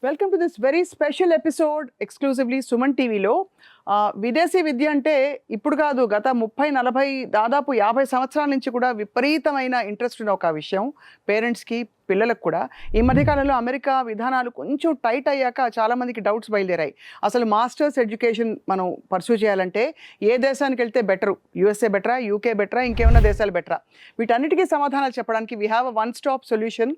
Welcome to this very special episode exclusively Suman టీవీలో. విదేశీ విద్య అంటే ఇప్పుడు కాదు, గత 30-40 దాదాపు 50 సంవత్సరాల నుంచి కూడా విపరీతమైన ఇంట్రెస్ట్ ఉన్న ఒక విషయం పేరెంట్స్కి, పిల్లలకు కూడా. ఈ మధ్యకాలంలో అమెరికా విధానాలు కొంచెం టైట్ అయ్యాక చాలామందికి డౌట్స్ బయలుదేరాయి. అసలు మాస్టర్స్ ఎడ్యుకేషన్ మనం పర్సూ చేయాలంటే ఏ దేశానికి వెళ్తే బెటరు? యూఎస్ఏ బెటరా, యూకే బెటరా, ఇంకేమైనా దేశాలు బెటరా? వీటన్నిటికీ సమాధానాలు చెప్పడానికి we have a one stop solution.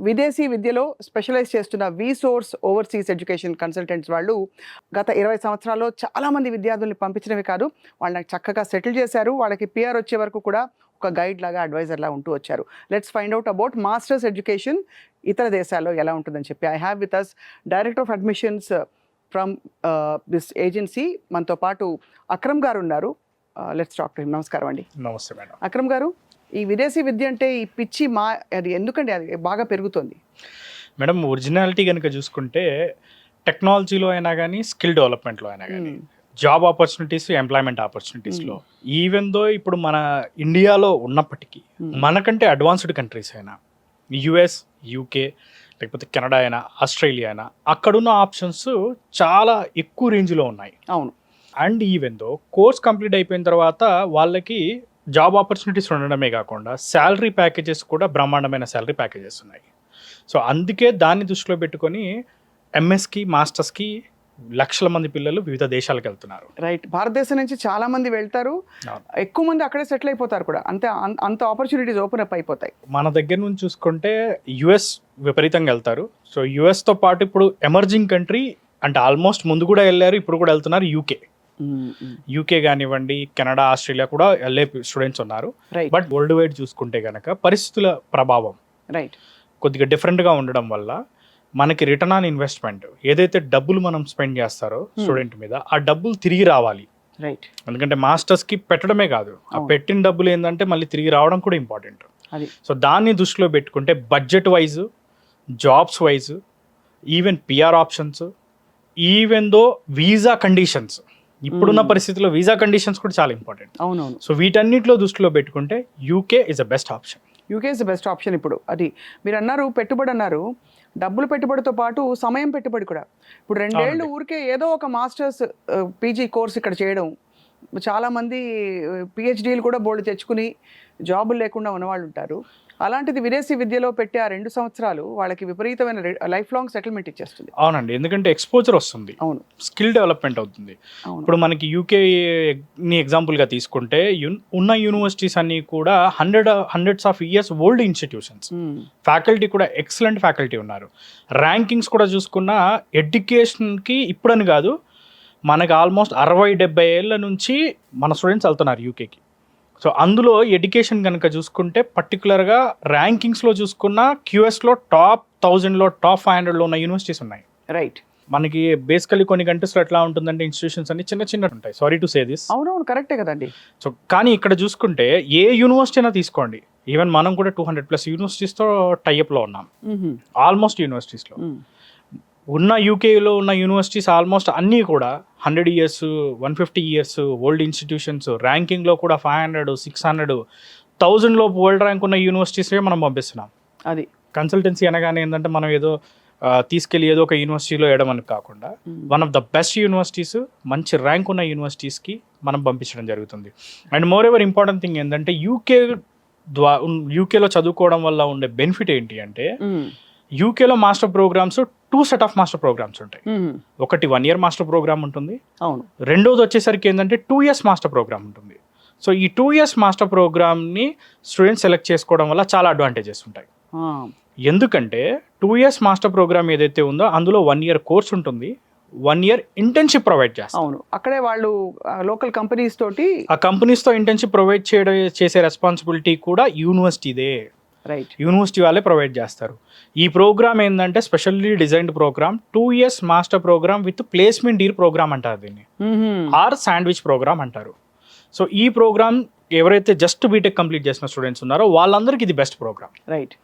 విదేశీ విద్యలో స్పెషలైజ్ చేస్తున్న విసోర్స్ ఓవర్సీస్ ఎడ్యుకేషన్ కన్సల్టెంట్స్ వాళ్ళు గత 20 సంవత్సరాల్లో చాలామంది విద్యార్థుల్ని పంపించడమే కాదు, వాళ్ళని చక్కగా సెటిల్ చేశారు. వాళ్ళకి పిఆర్ వచ్చే వరకు కూడా ఒక గైడ్ లాగా, అడ్వైజర్ లాగా ఉంటూ వచ్చారు. Let's find out about masters education ఇతర దేశాల్లో ఎలా ఉంటుందని చెప్పి. I have with us director of admissions from this agency. మనతో పాటు అక్రమ్ గారు ఉన్నారు. Let's talk to him. నమస్కారం అండి. నమస్తే మేడం. అక్రమ్ గారు, ఈ విదేశీ విద్య అంటే ఈ పిచ్చి అది ఎందుకండి అది బాగా పెరుగుతుంది? మేడం, ఒరిజినాలిటీ కనుక చూసుకుంటే టెక్నాలజీలో అయినా కానీ, స్కిల్ డెవలప్మెంట్లో అయినా కానీ, జాబ్ ఆపర్చునిటీస్, ఎంప్లాయ్మెంట్ ఆపర్చునిటీస్లో, ఈవెన్ దో ఇప్పుడు మన ఇండియాలో ఉన్నప్పటికీ మనకంటే అడ్వాన్స్డ్ కంట్రీస్ అయినా యుఎస్, యూకే, లేకపోతే కెనడా అయినా, ఆస్ట్రేలియా అయినా, అక్కడున్న ఆప్షన్స్ చాలా ఎక్కువ రేంజ్లో ఉన్నాయి. అవును. And even though course complete అయిపోయిన తర్వాత వాళ్ళకి జాబ్ ఆపర్చునిటీస్ ఉండడమే కాకుండా శాలరీ ప్యాకేజెస్ కూడా బ్రహ్మాండమైన శాలరీ ప్యాకేజెస్ ఉన్నాయి. సో అందుకే దాన్ని దృష్టిలో పెట్టుకొని ఎంఎస్కి, మాస్టర్స్కి లక్షల మంది పిల్లలు వివిధ దేశాలకు వెళ్తున్నారు. రైట్. భారతదేశం నుంచి చాలా మంది వెళ్తారు, ఎక్కువ మంది అక్కడే సెటిల్ అయిపోతారు కూడా. అంత ఆపర్చునిటీస్ ఓపెన్ అప్ అయిపోతాయి. మన దగ్గర నుంచి చూసుకుంటే యుఎస్ విపరీతంగా వెళ్తారు. సో యుఎస్తో పాటు ఇప్పుడు ఎమర్జింగ్ కంట్రీ అంటే ఆల్మోస్ట్ ముందు కూడా వెళ్ళారు, ఇప్పుడు కూడా వెళ్తున్నారు యూకే కానివ్వండి, కెనడా, ఆస్ట్రేలియా కూడా వెళ్ళే స్టూడెంట్స్ ఉన్నారు. బట్ వరల్డ్ వైడ్ చూసుకుంటే కనుక పరిస్థితుల ప్రభావం కొద్దిగా డిఫరెంట్గా ఉండడం వల్ల మనకి రిటర్న్ ఆన్ ఇన్వెస్ట్మెంట్, ఏదైతే డబ్బులు మనం స్పెండ్ చేస్తారో స్టూడెంట్ మీద, ఆ డబ్బులు తిరిగి రావాలి. రైట్. ఎందుకంటే మాస్టర్స్కి పెట్టడమే కాదు, ఆ పెట్టిన డబ్బులు ఏంటంటే మళ్ళీ తిరిగి రావడం కూడా ఇంపార్టెంట్. సో దాన్ని దృష్టిలో పెట్టుకుంటే budget wise, jobs wise, even PR options, even though visa conditions, ఇప్పుడున్న పరిస్థితుల్లో వీసా కండిషన్స్ కూడా చాలా ఇంపార్టెంట్. అవునవును. సో వీటన్నిటిలో దృష్టిలో పెట్టుకుంటే UK is the best option. UK is the best option. ఇప్పుడు అది మీరు అన్నారు, పెట్టుబడి అన్నారు. డబ్బులు పెట్టుబడితో పాటు సమయం పెట్టుబడి కూడా. ఇప్పుడు 2 ఏళ్ళు ఊరికే ఏదో ఒక మాస్టర్స్ పీజీ కోర్స్ ఇక్కడ చేయడం, చాలామంది పిహెచ్డీలు కూడా బోర్డు తెచ్చుకుని జాబులు లేకుండా ఉన్నవాళ్ళు ఉంటారు. అలాంటిది విదేశీ విద్యలో పెట్టే ఆ 2 సంవత్సరాలు వాళ్ళకి విపరీతమైన లైఫ్ లాంగ్ సెటిల్మెంట్ ఇచ్చేస్తుంది. అవునండి, ఎందుకంటే ఎక్స్పోజర్ వస్తుంది. అవును. స్కిల్ డెవలప్మెంట్ అవుతుంది. ఇప్పుడు మనకి యూకేని ఎగ్జాంపుల్గా తీసుకుంటే ఉన్న యూనివర్సిటీస్ అన్నీ కూడా hundreds of years old institutions. Faculty కూడా ఎక్సలెంట్ ఫ్యాకల్టీ ఉన్నారు. ర్యాంకింగ్స్ కూడా చూసుకున్న ఎడ్యుకేషన్కి ఇప్పుడని కాదు, మనకి ఆల్మోస్ట్ 60-70 ఏళ్ళ నుంచి మన స్టూడెంట్స్ వెళ్తున్నారు యూకేకి. సో అందులో ఎడ్యుకేషన్ కనుక చూసుకుంటే పర్టికులర్గా ర్యాంకింగ్స్లో చూసుకున్న క్యూఎస్లో టాప్ 1000లో, టాప్ 500లో ఉన్న యూనివర్సిటీస్ ఉన్నాయి. రైట్. మనకి బేసికలీ కొన్ని కంట్రీస్లో ఎట్లా ఉంటుందంటే ఇన్స్టిట్యూషన్స్ అన్ని చిన్న ఉంటాయి. Sorry to say this. అవునవును, కరెక్టే కదండి. సో కానీ ఇక్కడ చూసుకుంటే ఏ యూనివర్సిటీ అయినా తీసుకోండి, ఈవెన్ మనం కూడా 200+ యూనివర్సిటీస్తో టైఅప్లో ఉన్నాం. ఆల్మోస్ట్ యూనివర్సిటీస్లో ఉన్న యూకేలో ఉన్న యూనివర్సిటీస్ ఆల్మోస్ట్ అన్నీ కూడా 100 years, 150 years ఓల్డ్ ఇన్స్టిట్యూషన్స్. ర్యాంకింగ్లో కూడా 500, 600, 1000లో వరల్డ్ ర్యాంక్ ఉన్న యూనివర్సిటీసే మనం పంపిస్తున్నాం. అది కన్సల్టెన్సీ అనగానే ఏంటంటే మనం ఏదో తీసుకెళ్ళి ఏదో ఒక యూనివర్సిటీలో వేయడం కాకుండా one of the best universities, మంచి ర్యాంక్ ఉన్న యూనివర్సిటీస్కి మనం పంపించడం జరుగుతుంది. And more ever important thing ఏంటంటే యూకేలో చదువుకోవడం వల్ల ఉండే బెనిఫిట్ ఏంటి అంటే, యూకేలో master programmes 2 set of master programmes ఉంటాయి. ఒకటి 1 year మాస్టర్ ప్రోగ్రామ్ ఉంటుంది. అవును. రెండోది వచ్చేసరికి ఏంటంటే 2 years మాస్టర్ ప్రోగ్రామ్ ఉంటుంది. సో ఈ 2 years మాస్టర్ ప్రోగ్రామ్ని స్టూడెంట్స్ సెలెక్ట్ చేసుకోవడం వల్ల చాలా అడ్వాంటేజెస్ ఉంటాయి. ఎందుకంటే 2 years మాస్టర్ ప్రోగ్రామ్ ఏదైతే ఉందో అందులో 1 year కోర్స్ ఉంటుంది, 1 year ఇంటర్న్షిప్ ప్రొవైడ్ చేస్తారు. అవును. అక్కడే వాళ్ళు లోకల్ కంపెనీస్ తోటి, ఆ కంపెనీస్తో ఇంటర్న్షిప్ ప్రొవైడ్ చేసే రెస్పాన్సిబిలిటీ కూడా యూనివర్సిటీదే. రైట్. యూనివర్సిటీ వాళ్ళే ప్రొవైడ్ చేస్తారు. ఈ ప్రోగ్రామ్ ఏంటంటే specially designed programme, 2 years master programme with placement deal programme అంటారు దీన్ని, ఆర్ శాండ్విచ్ ప్రోగ్రామ్ అంటారు. సో ఈ ప్రోగ్రామ్ ఎవరైతే జస్ట్ బీటెక్ కంప్లీట్ చేసిన స్టూడెంట్స్ ఉన్నారో వాళ్ళందరికీ ఇది బెస్ట్ ప్రోగ్రామ్. రైట్.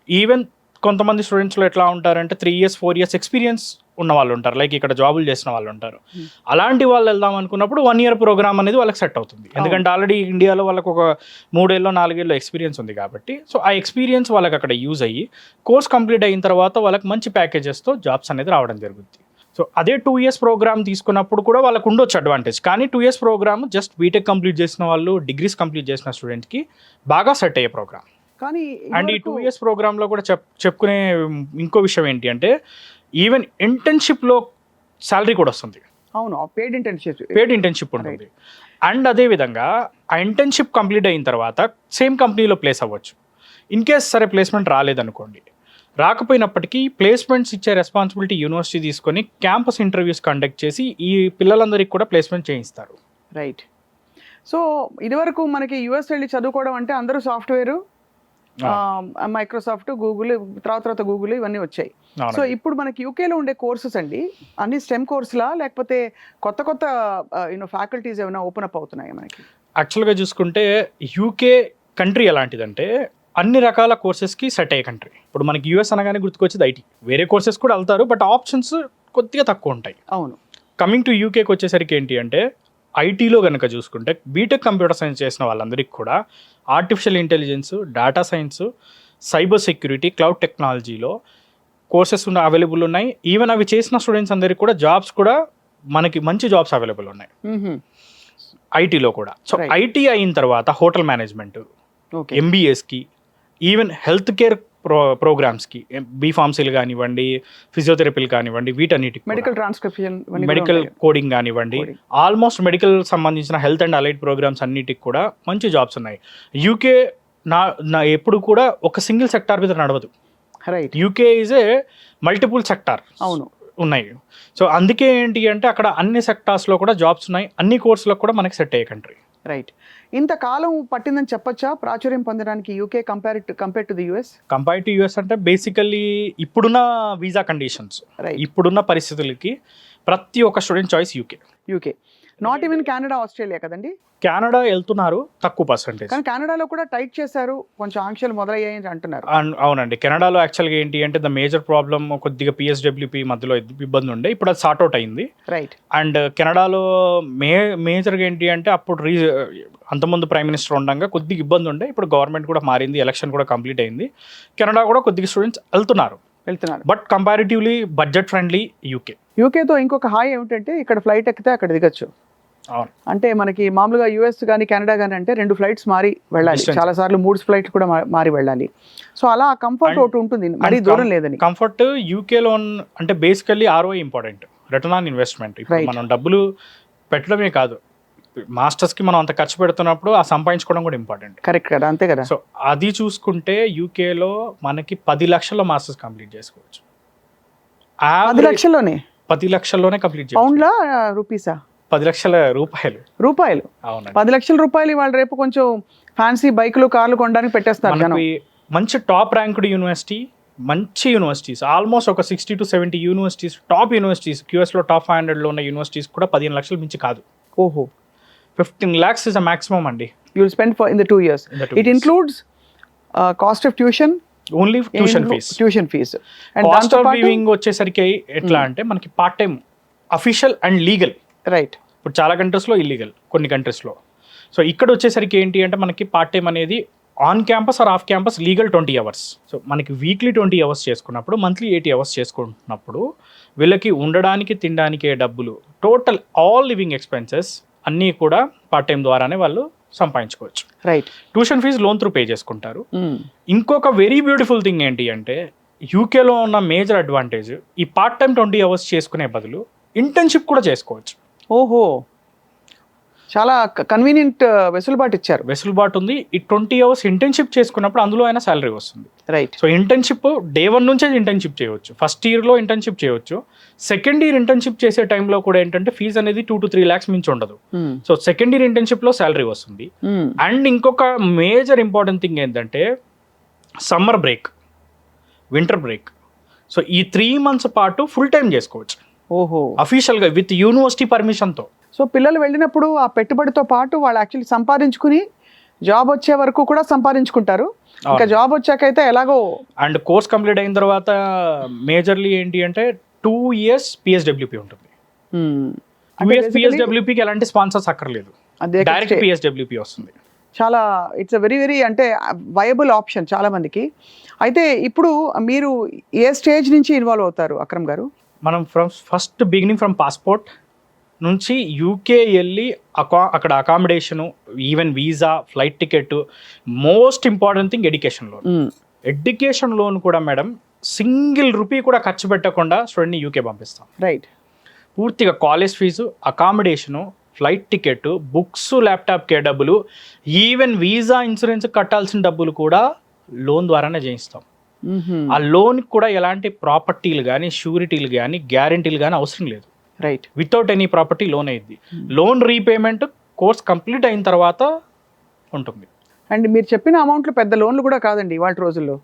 ఈవెన్ కొంతమంది స్టూడెంట్స్లో ఎట్లా ఉంటారంటే 3 years 4 years ఎక్స్పీరియన్స్ ఉన్న వాళ్ళు ఉంటారు, లైక్ ఇక్కడ జాబులు చేసిన వాళ్ళు ఉంటారు. అలాంటి వాళ్ళు వెళ్దాం అనుకున్నప్పుడు 1 year ప్రోగ్రామ్ అనేది వాళ్ళకి సెట్ అవుతుంది, ఎందుకంటే ఆల్రెడీ ఇండియాలో వాళ్ళకి ఒక 3 ఏళ్ళు 4 ఏళ్ళు ఎక్స్పీరియన్స్ ఉంది కాబట్టి. సో ఆ ఎక్స్పీరియన్స్ వాళ్ళకి అక్కడ యూజ్ అయ్యి కోర్స్ కంప్లీట్ అయిన తర్వాత వాళ్ళకి మంచి ప్యాకేజెస్తో జాబ్స్ అనేది రావడం జరుగుతుంది. సో అదే 2 years ప్రోగ్రామ్ తీసుకున్నప్పుడు కూడా వాళ్ళకు ఉండొచ్చు అడ్వాంటేజ్, కానీ 2 years programme just BTech complete చేసిన వాళ్ళు, డిగ్రీస్ కంప్లీట్ చేసిన స్టూడెంట్కి బాగా సెట్ అయ్యే ప్రోగ్రామ్. కానీ అండ్ ఈ 2 years ప్రోగ్రాంలో కూడా చెప్పుకునే ఇంకో విషయం ఏంటి అంటే ఈవెన్ ఇంటర్న్షిప్లో శాలరీ కూడా వస్తుంది. అవును, పెయిడ్ ఇంటర్న్షిప్ ఉంటుంది. అండ్ అదేవిధంగా ఆ ఇంటర్న్షిప్ కంప్లీట్ అయిన తర్వాత సేమ్ కంపెనీలో ప్లేస్ అవ్వచ్చు. ఇన్ కేస్ సరే ప్లేస్మెంట్ రాలేదనుకోండి, రాకపోయినప్పటికీ ప్లేస్మెంట్స్ ఇచ్చే రెస్పాన్సిబిలిటీ యూనివర్సిటీ తీసుకొని క్యాంపస్ ఇంటర్వ్యూస్ కండక్ట్ చేసి ఈ పిల్లలందరికీ కూడా ప్లేస్మెంట్ చేయిస్తారు. రైట్. సో ఇదివరకు మనకి యుఎస్ వెళ్ళి చదువుకోవడం అంటే అందరూ సాఫ్ట్వేర్, మైక్రోసాఫ్ట్, గూగుల్, తర్వాత గూగుల్ ఇవన్నీ వచ్చాయి. సో ఇప్పుడు మనకి యూకేలో ఉండే కోర్సెస్ అండి అన్ని స్టెమ్ కోర్సులా, లేకపోతే కొత్త ఫ్యాకల్టీస్ ఏమైనా ఓపెన్ అప్ అవుతున్నాయి మనకి? యాక్చువల్గా చూసుకుంటే యూకే కంట్రీ ఎలాంటిదంటే అన్ని రకాల కోర్సెస్కి సెట్ అయ్యే కంట్రీ. ఇప్పుడు మనకి యూఎస్ అనగానే గుర్తుకొచ్చేది ఐటీ, వేరే కోర్సెస్ కూడా వెళ్తారు బట్ ఆప్షన్స్ కొద్దిగా తక్కువ ఉంటాయి. అవును. కమింగ్ టు యూకేకి వచ్చేసరికి ఏంటి అంటే ఐటీలో కనుక చూసుకుంటే బీటెక్ కంప్యూటర్ సైన్స్ చేసిన వాళ్ళందరికీ కూడా artificial intelligence, data science, cyber security, cloud టెక్నాలజీలో కోర్సెస్ అవైలబుల్ ఉన్నాయి. ఈవెన్ అవి చేసిన స్టూడెంట్స్ అందరికీ కూడా జాబ్స్ కూడా మనకి మంచి జాబ్స్ అవైలబుల్ ఉన్నాయి ఐటీలో కూడా. సో ఐటీ అయిన తర్వాత హోటల్ మేనేజ్మెంట్, ఎంబీఏస్కి, ఈవెన్ హెల్త్ కేర్ ప్రోగ్రామ్స్కి, బీఫార్మసీలు కానివ్వండి, ఫిజియోథెరపీలు కానివ్వండి, వీటన్నిటికి మెడికల్ ట్రాన్స్క్రిప్షన్, మెడికల్ కోడింగ్ కానివ్వండి, ఆల్మోస్ట్ మెడికల్ సంబంధించిన హెల్త్ అండ్ అలైడ్ ప్రోగ్రామ్స్ అన్నిటికి కూడా మంచి జాబ్స్ ఉన్నాయి. యూకే నా ఎప్పుడు కూడా ఒక సింగిల్ సెక్టార్ మీద నడవదు. Right. UK is A multiple sector. అవును, ఉన్నాయి. సో అందుకే ఏంటి అంటే అక్కడ అన్ని సెక్టార్స్లో కూడా జాబ్స్ ఉన్నాయి, అన్ని కోర్సులకు కూడా మనకి సెట్ అయ్యే కంట్రీ. రైట్. ఇంతకాలం పట్టిందని చెప్పొచ్చా ప్రాచుర్యం పొందడానికి UK compare to the US? Compare to US అంటే బేసికల్లీ ఇప్పుడున్న వీసా కండిషన్స్, ఇప్పుడున్న పరిస్థితులకి ప్రతి ఒక్క student choice UK. Not even Canada, Australia కదండి? కెనడా వెళ్తున్నారు తక్కువ పర్సెంటేజ్, కానీ కెనడాలో కూడా టైట్ చేశారు, కొంచెం ఆంక్షలు మొదలయ్యాయని అంటున్నారు. అవునండి. కెనడాలో యాక్చువల్గా ఏంటి అంటే ద మేజర్ ప్రాబ్లమ్ కొద్దిగా పిఎస్డబ్ల్యూపీ మధ్యలో ఇబ్బంది ఉండే, ఇప్పుడు అది సార్ట్ అవుట్ అయింది. రైట్. అండ్ కెనడాలో మేజర్గా ఏంటి అంటే అప్పుడు అంతకుముందు ప్రైమ్ మినిస్టర్ ఉండగా కొద్దిగా ఇబ్బంది ఉండే, ఇప్పుడు గవర్నమెంట్ కూడా మారింది, ఎలక్షన్ కూడా కంప్లీట్ అయింది, కెనడా కూడా కొద్దిగా స్టూడెంట్స్ వెళ్తున్నారు. బట్ కంపారిటివ్లీ బడ్జెట్ ఫ్రెండ్లీ యూకేతో ఇంకొక హాయ్ ఏమిటంటే ఇక్కడ ఫ్లైట్ ఎక్కితే అక్కడ దిగచ్చు. అంటే మనకి మామూలుగా యుఎస్ కానీ కెనడా కానీ అంటే 2 ఫ్లైట్స్ మారి వెళ్ళాలి, చాలా సార్లు 3 ఫ్లైట్లు కూడా మారి వెళ్ళాలి. సో అలా కంఫర్ట్ ఒకటి ఉంటుంది, మరీ దూరం లేదని. కంఫర్ట్ యూకేలో అంటే basically ROI important, return on investment. మనం డబ్బులు పెట్టడమే కాదు, మాస్టర్స్కి మనం అంత ఖర్చు పెడుతున్నప్పుడు ఆ సంపాదించుకోవడం కూడా ఇంపార్టెంట్. కరెక్ట్ కదా, అంతే కదా. సో అది చూసుకుంటే యూకేలో మనకి 10 లక్షల్లో మాస్టర్స్ కంప్లీట్ చేసుకోవచ్చు. 10 లక్షల్లోనే? 10 లక్షల్లోనే కంప్లీట్ చేసుకోవచ్చు. పౌండ్లా రూపీసా? 10 లక్షల రూపాయలు. అవును, 10 లక్షల రూపాయలు ఇవాళ రేపు కొంచెం ఫ్యాన్సీ బైకులు, కార్లు కొనడానికి పెట్టేస్తారు. మంచి టాప్ ర్యాంక్డ్ యూనివర్సిటీ, మంచి యూనివర్సిటీస్, ఆల్మోస్ట్ ఒక 60 to 70 యూనివర్సిటీస్, టాప్ యూనివర్సిటీస్, క్యూఎస్లో టాప్ 500లో ఉన్న యూనివర్సిటీస్ కూడా 15 లక్షలు మించి కాదు. ఓహో. 15 lakhs is a maximum అండి. You will spend in the 2 years. It includes cost of tuition. Only tuition fee. And cost of living వచ్చేసరికి ఎట్లా అంటే మనకి part time, official and legal. Right. ఇప్పుడు చాలా కంట్రీస్లో ఇల్లీగల్, కొన్ని కంట్రీస్లో. సో ఇక్కడ వచ్చేసరికి ఏంటి అంటే మనకి పార్ట్ టైం అనేది on campus are off campus legal 20 hours. So మనకి వీక్లీ 20 hours చేసుకున్నప్పుడు, మంత్లీ 80 hours చేసుకుంటున్నప్పుడు వీళ్ళకి ఉండడానికి, తినడానికి డబ్బులు, టోటల్ ఆల్ లివింగ్ ఎక్స్పెన్సెస్ అన్నీ కూడా పార్ట్ టైం ద్వారానే వాళ్ళు సంపాదించుకోవచ్చు. Right. Tuition fee loan through pay చేసుకుంటారు. ఇంకొక వెరీ బ్యూటిఫుల్ థింగ్ ఏంటి అంటే యూకేలో ఉన్న మేజర్ అడ్వాంటేజ్, ఈ పార్ట్ టైం 20 hours చేసుకునే బదులు ఇంటర్న్షిప్ కూడా చేసుకోవచ్చు. ఓహో, చాలా కన్వీనియంట్ వెసులుబాటు ఉంది. ఈ 20 hours ఇంటర్న్షిప్ చేసుకున్నప్పుడు అందులో అయినా శాలరీ వస్తుంది. రైట్. సో ఇంటర్న్షిప్ డే 1 నుంచే ఇంటర్న్షిప్ చేయవచ్చు. ఫస్ట్ ఇయర్లో ఇంటర్న్షిప్ చేయవచ్చు. సెకండ్ ఇయర్ ఇంటర్న్షిప్ చేసే టైంలో కూడా ఏంటంటే ఫీజు అనేది 2 to 3 lakhs మించి ఉండదు. సో సెకండ్ ఇయర్ ఇంటర్న్షిప్లో శాలరీ వస్తుంది. అండ్ ఇంకొక మేజర్ ఇంపార్టెంట్ థింగ్ ఏంటంటే summer break, winter break. So ఈ 3 months పాటు ఫుల్ టైం చేసుకోవచ్చు. ఓహో, అఫీషియల్గా విత్ యూనివర్సిటీ పర్మిషన్తో. సో పిల్లలు వెళ్ళినప్పుడు ఆ పెట్టుబడితో పాటు వాళ్ళు యాక్చువల్లీ సంపాదించుకుని జాబ్ వచ్చే వరకు కూడా సంపాదించుకుంటారు, ఇంకా జాబ్ వచ్చాకైతే ఎలాగో. అండ్ కోర్స్ కంప్లీట్ అయిన తర్వాత మేజర్లీ ఏంటి అంటే 2 years PSWP ఉంటుంది. 2 years PSWPకి ఎలాంటి స్పాన్సర్స్ అక్కర్లేదు, డైరెక్ట్ PSWP వస్తుంది. చాలా ఇట్స్ వెరీ వెరీ అంటే వయబుల్ ఆప్షన్ చాలా మందికి. అయితే ఇప్పుడు మీరు ఏ స్టేజ్ నుంచి ఇన్వాల్వ్ అవుతారు అక్రమ్ గారు? మనం ఫస్ట్ బిగినింగ్ ఫ్రమ్ పాస్పోర్ట్ నుంచి యూకే వెళ్ళి అక్కడ accommodation, even visa, flight ticket, most important thing education loan. Education loan కూడా మేడం సింగిల్ రూపీ కూడా ఖర్చు పెట్టకుండా స్టూడెంట్ని యూకే పంపిస్తాం. రైట్. పూర్తిగా college fees, accommodation, flight ticket, books, ల్యాప్టాప్కే డబ్బులు, ఈవెన్ వీసా, ఇన్సూరెన్స్ కట్టాల్సిన డబ్బులు కూడా లోన్ ద్వారానే చేయిస్తాం. ఆ లోన్కి కూడా ఎలాంటి ప్రాపర్టీలు కానీ, షూరిటీలు కానీ, గ్యారంటీలు కానీ అవసరం లేదు. Right. Without any property loan అయ్యింది. లోన్ రీపేమెంట్ కోర్స్ కంప్లీట్ అయిన తర్వాత ఉంటుంది. అండ్ మీరు చెప్పిన అమౌంట్లు పెద్ద లోన్లు కూడా కాదండి ఇవాళ రోజుల్లో,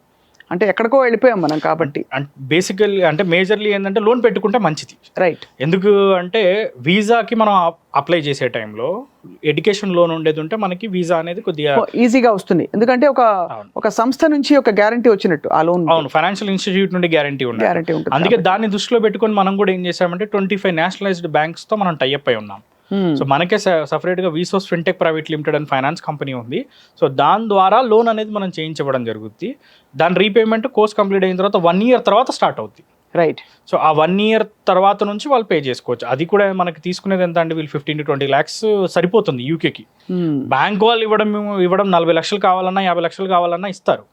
అంటే ఎక్కడికో వెళ్ళిపోయాం మనం కాబట్టి. బేసికల్లీ అంటే మేజర్లీ ఏంటంటే లోన్ పెట్టుకుంటే మంచిది. రైట్. ఎందుకు అంటే వీసాకి మనం అప్లై చేసే టైంలో ఎడ్యుకేషన్ లోన్ ఉండేది ఉంటే మనకి వీసా అనేది కొద్దిగా ఈజీగా వస్తుంది, ఎందుకంటే ఒక సంస్థ నుంచి ఒక గ్యారంటీ వచ్చినట్టు ఆ లోన్. అవును, ఫైనాన్షియల్ ఇన్స్టిట్యూట్ నుండి గ్యారంటీ ఉంటుంది. అందుకే దాన్ని దృష్టిలో పెట్టుకొని మనం కూడా ఏం చేసామంటే 25 నేషనలైజ్డ్ బ్యాంక్స్ తో మనం టైఅప్ అయి ఉన్నాం. సో మనకే సపరేట్గా వీసోస్ ఫిన్టెక్ ప్రైవేట్ లిమిటెడ్ అని ఫైనాన్స్ కంపెనీ ఉంది. సో దాని ద్వారా లోన్ అనేది మనం చేయించబడడం జరుగుద్ది. దాని రీపేమెంట్ కోర్స్ కంప్లీట్ అయిన తర్వాత 1 year తర్వాత స్టార్ట్ అవుద్ది. రైట్. సో ఆ 1 year తర్వాత నుంచి వాళ్ళు పే చేసుకోవచ్చు. అది కూడా మనకి తీసుకునేది ఎంత అంటే వీళ్ళు 15 to 20 lakhs సరిపోతుంది యూకేకి. బ్యాంక్ వాళ్ళు ఇవ్వడం 40 లక్షలు కావాలన్నా 50 లక్షలు కావాలన్నా ఇస్తారు.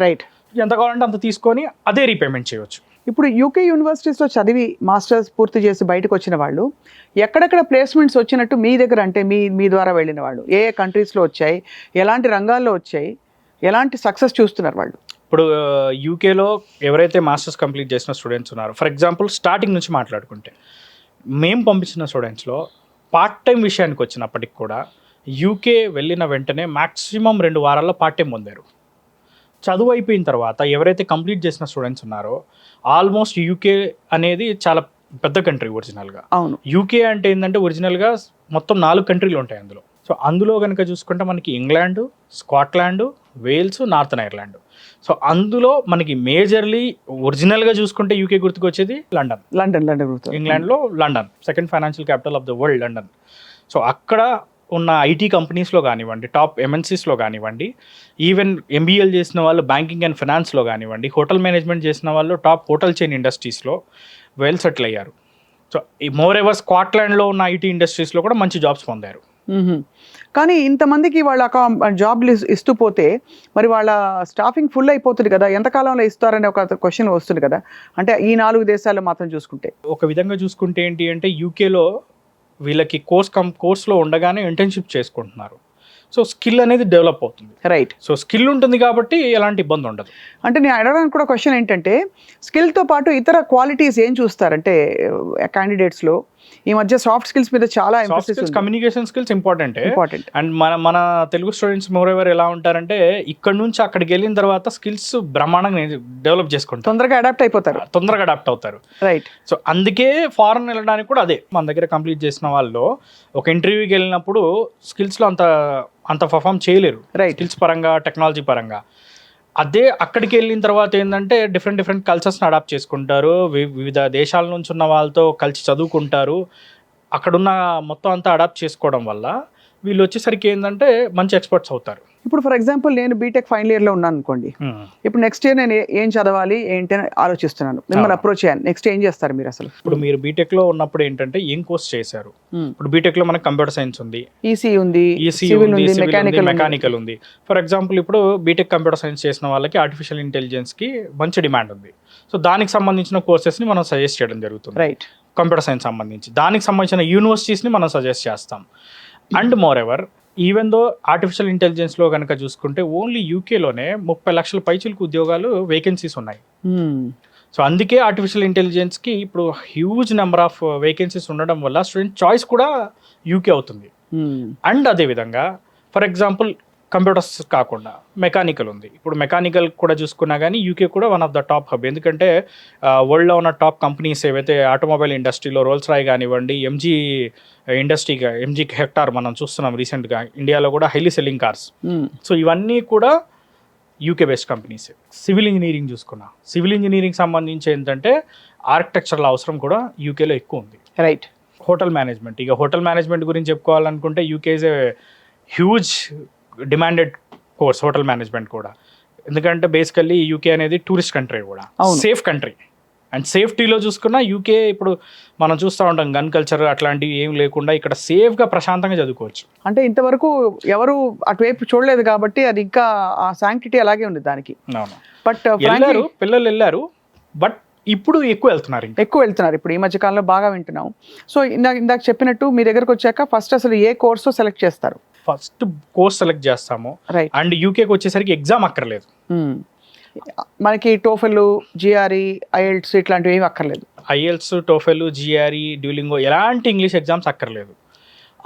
రైట్. ఎంత కావాలంటే అంత తీసుకొని అదే రీపేమెంట్ చేయవచ్చు. ఇప్పుడు యూకే యూనివర్సిటీస్లో చదివి మాస్టర్స్ పూర్తి చేసి బయటకు వచ్చిన వాళ్ళు ఎక్కడెక్కడ ప్లేస్మెంట్స్ వచ్చినట్టు మీ దగ్గర, అంటే మీ ద్వారా వెళ్ళిన వాళ్ళు ఏ కంట్రీస్లో వచ్చాయి, ఎలాంటి రంగాల్లో వచ్చాయి, ఎలాంటి సక్సెస్ చూస్తున్నారు వాళ్ళు? ఇప్పుడు యూకేలో ఎవరైతే మాస్టర్స్ కంప్లీట్ చేసిన స్టూడెంట్స్ ఉన్నారో, ఫర్ ఎగ్జాంపుల్ స్టార్టింగ్ నుంచి మాట్లాడుకుంటే మేము పంపించిన స్టూడెంట్స్లో పార్ట్ టైం విషయానికి వచ్చినప్పటికి కూడా యూకే వెళ్ళిన వెంటనే మ్యాక్సిమం 2 వారాల్లో పార్ట్ టైం పొందారు. చదువు అయిపోయిన తర్వాత ఎవరైతే కంప్లీట్ చేసిన స్టూడెంట్స్ ఉన్నారో ఆల్మోస్ట్ యూకే అనేది చాలా పెద్ద కంట్రీ ఒరిజినల్గా. అవును. యూకే అంటే ఏంటంటే ఒరిజినల్గా మొత్తం 4 కంట్రీలు ఉంటాయి అందులో. సో అందులో కనుక చూసుకుంటే మనకి England, Scotland, Wales, northern Ireland. So అందులో మనకి మేజర్లీ ఒరిజినల్గా చూసుకుంటే యూకే గుర్తుకొచ్చేది లండన్. ఇంగ్లాండ్లో London, second financial capital of the world London. So అక్కడ ఉన్న ఐటీ కంపెనీస్లో కానివ్వండి, టాప్ ఎంఎన్సీస్లో కానివ్వండి, ఈవెన్ ఎంబీఏలు చేసిన వాళ్ళు బ్యాంకింగ్ అండ్ ఫినాన్స్లో కానివ్వండి, హోటల్ మేనేజ్మెంట్ చేసిన వాళ్ళు టాప్ హోటల్ చైన్ ఇండస్ట్రీస్లో వెల్ సెటిల్ అయ్యారు. సో ఈ మోర్ ఎవర్ స్కాట్లాండ్లో ఉన్న ఐటీ ఇండస్ట్రీస్లో కూడా మంచి జాబ్స్ పొందారు. కానీ ఇంతమందికి వాళ్ళ జాబ్లు ఇస్తూ పోతే మరి వాళ్ళ స్టాఫింగ్ ఫుల్ అయిపోతుంది కదా, ఎంతకాలంలో ఇస్తారనే ఒక క్వశ్చన్ వస్తుంది కదా. అంటే ఈ 4 దేశాల్లో మాత్రం చూసుకుంటే, ఒక విధంగా చూసుకుంటే ఏంటి అంటే యూకేలో వీళ్ళకి కోర్స్లో ఉండగానే ఇంటర్న్షిప్ చేసుకుంటున్నారు. సో స్కిల్ అనేది డెవలప్ అవుతుంది. రైట్. సో స్కిల్ ఉంటుంది కాబట్టి ఎలాంటి ఇబ్బంది ఉండదు. అంటే నేను అడగడానికి కూడా క్వశ్చన్ ఏంటంటే స్కిల్తో పాటు ఇతర క్వాలిటీస్ ఏం చూస్తారంటే క్యాండిడేట్స్లో ఈ మధ్య సాఫ్ట్ స్కిల్స్ మీద చాలా కమ్యూనికేషన్ స్కిల్స్ ఇంపార్టెంట్. అండ్ మన తెలుగు స్టూడెంట్స్ మోర్ ఎవర్ ఎలా ఉంటారంటే ఇక్కడ నుంచి అక్కడికి వెళ్ళిన తర్వాత స్కిల్స్ బ్రహ్మాండంగా డెవలప్ చేసుకుంటారు, తొందరగా అడాప్ట్ అవుతారు. రైట్. సో అందుకే ఫారెన్ వెళ్ళడానికి కూడా అదే మన దగ్గర కంప్లీట్ చేసిన వాళ్ళు ఒక ఇంటర్వ్యూకి వెళ్ళినప్పుడు స్కిల్స్లో అంత పర్ఫామ్ చేయలేరు, స్కిల్స్ పరంగా, టెక్నాలజీ పరంగా. అదే అక్కడికి వెళ్ళిన తర్వాత ఏంటంటే డిఫరెంట్ కల్చర్స్ని అడాప్ట్ చేసుకుంటారు, వివిధ దేశాల నుంచి ఉన్న వాళ్ళతో కలిసి చదువుకుంటారు. అక్కడున్న మొత్తం అంతా అడాప్ట్ చేసుకోవడం వల్ల వీళ్ళు వచ్చేసరికి ఏంటంటే మంచి ఎక్స్పర్ట్స్ అవుతారు. ఇప్పుడు ఫర్ ఎగ్జాంపుల్ నేను బీటెక్ ఫైనల్ ఇయర్లో ఉన్నాను అనుకోండి. ఇప్పుడు నెక్స్ట్ ఇయర్ నేను ఏం చదవాలి ఏంటి అని ఆలోచిస్తున్నాను, మిమ్మల్ని అప్రోచ్ చేయాలి. నెక్స్ట్ ఏం చేస్తారు మీరు అసలు? ఇప్పుడు మీరు బీటెక్లో ఉన్నప్పుడు ఏంటంటే ఏం కోర్స్ చేశారు? ఇప్పుడు బీటెక్లో మనకి కంప్యూటర్ సైన్స్ ఉంది, ఈసీ ఉంది, మెకానికల్ ఉంది. ఫర్ ఎగ్జాంపుల్ ఇప్పుడు బీటెక్ కంప్యూటర్ సైన్స్ చేసిన వాళ్ళకి ఆర్టిఫిషియల్ ఇంటెలిజెన్స్కి మంచి డిమాండ్ ఉంది. సో దానికి సంబంధించిన కోర్సెస్ని మనం సజెస్ట్ చేయడం జరుగుతుంది. రైట్. కంప్యూటర్ సైన్స్ సంబంధించి దానికి సంబంధించిన యూనివర్సిటీస్ని మనం సజెస్ట్ చేస్తాం. And more ever even though artificial ఇంటెలిజెన్స్లో కనుక చూసుకుంటే ఓన్లీ యూకేలోనే 30 లక్షల పైచిలకు ఉద్యోగాలు వేకెన్సీస్ ఉన్నాయి. సో అందుకే ఆర్టిఫిషియల్ ఇంటెలిజెన్స్కి ఇప్పుడు హ్యూజ్ నెంబర్ ఆఫ్ వేకెన్సీస్ ఉండడం వల్ల స్టూడెంట్ చాయిస్ కూడా యూకే అవుతుంది. అండ్ అదేవిధంగా ఫర్ ఎగ్జాంపుల్ కంప్యూటర్స్ కాకుండా మెకానికల్ ఉంది. ఇప్పుడు మెకానికల్ కూడా చూసుకున్నా కానీ యూకే కూడా one of the top hub. ఎందుకంటే వరల్డ్లో ఉన్న టాప్ కంపెనీస్ ఏవైతే ఆటోమొబైల్ ఇండస్ట్రీలో రోల్స్ రాయ్ కానివ్వండి, ఎంజీ ఇండస్ట్రీగా ఎంజీ హెక్టార్ మనం చూస్తున్నాం రీసెంట్గా, ఇండియాలో కూడా హైలీ సెల్లింగ్ కార్స్. సో ఇవన్నీ కూడా UK based companies. Civil engineering చూసుకున్నా, సివిల్ ఇంజనీరింగ్ సంబంధించి ఏంటంటే ఆర్కిటెక్చరల్ అవసరం కూడా యూకేలో ఎక్కువ ఉంది. రైట్. హోటల్ మేనేజ్మెంట్, ఇక హోటల్ మేనేజ్మెంట్ గురించి చెప్పుకోవాలనుకుంటే UK is a huge demanded course hotel management కూడా. ఎందుకంటే బేసికల్లీ యూకే అనేది టూరిస్ట్ కంట్రీ కూడా, సేఫ్ కంట్రీ. అండ్ సేఫ్టీలో చూసుకున్నా యూకే ఇప్పుడు మనం చూస్తూ ఉంటాం గన్ కల్చర్ అట్లాంటివి ఏం లేకుండా ఇక్కడ సేఫ్గా ప్రశాంతంగా చదువుకోవచ్చు. అంటే ఇంతవరకు ఎవరు అటువైపు చూడలేదు కాబట్టి అది ఇంకా ఆ శాంక్టిటీ అలాగే ఉంది దానికి. అవును, బట్ పిల్లలు వెళ్ళారు, బట్ ఇప్పుడు ఎక్కువ వెళ్తున్నారు. ఇప్పుడు ఈ మధ్య కాలంలో బాగా వింటున్నాం. సో ఇందాక చెప్పినట్టు మీ దగ్గరకు వచ్చాక ఫస్ట్ అసలు ఏ కోర్సు సెలెక్ట్ చేస్తారు? ఫస్ట్ కోర్స్ సెలెక్ట్ చేస్తాము. రైట్. అండ్ యూకేకి వచ్చేసరికి ఎగ్జామ్ అక్కర్లేదు. మనకి టోఫెల్, జిఆర్ఈ, ఐఎల్ట్స్ ఇట్లాంటివి ఏమి అక్కర్లేదు. ఐఎల్ట్స్, టోఫెల్, జిఆర్ఈ, డ్యూలింగో ఎలాంటి ఇంగ్లీష్ ఎగ్జామ్స్ అక్కర్లేదు.